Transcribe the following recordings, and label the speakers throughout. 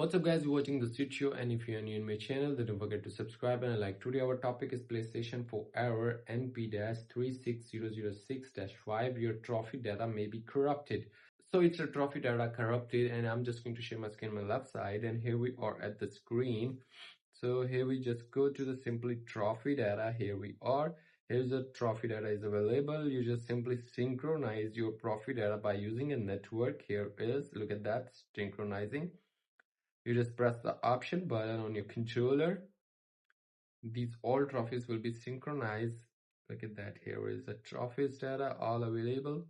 Speaker 1: What's up guys, you're watching the Street Show, and if you're new in my channel then don't forget to subscribe and like. Today our topic is PlayStation 4 error NP-36006-5. Your trophy data may be corrupted. So it's a trophy data corrupted, and I'm just going to share my screen on my left side, and here we are at the screen. So here we just go to the simply trophy data. Here we are. Here's the trophy data is available. You just simply synchronize your trophy data by using a network. Here is, look at that, synchronizing. You just press the option button on your controller. These all trophies will be synchronized. Look at that. Here is the trophies data all available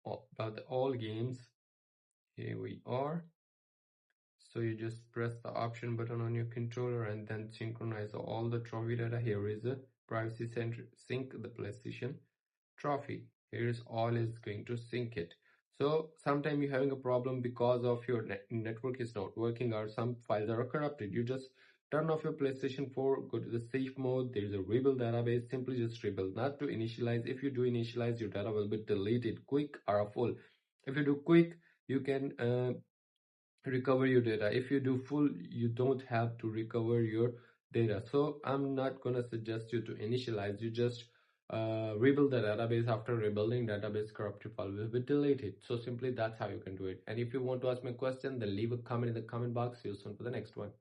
Speaker 1: about all games. Here we are. So you just press the option button on your controller and then synchronize all the trophy data. Here is a privacy center sync the PlayStation trophy. Here is all is going to sync it. So sometime you're having a problem because of your network is not working or some files are corrupted. You just turn off your PlayStation 4, go to the safe mode. There is a rebuild database. Simply just rebuild, not to initialize. If you do initialize, your data will be deleted quick or full. If you do quick, you can recover your data. If you do full, you don't have to recover your data. So I'm not gonna suggest you to initialize. You just rebuild the database. After rebuilding database, corrupted file will be deleted. So simply that's how you can do it. And if you want to ask me a question, then leave a comment in the comment box. See you soon for the next one.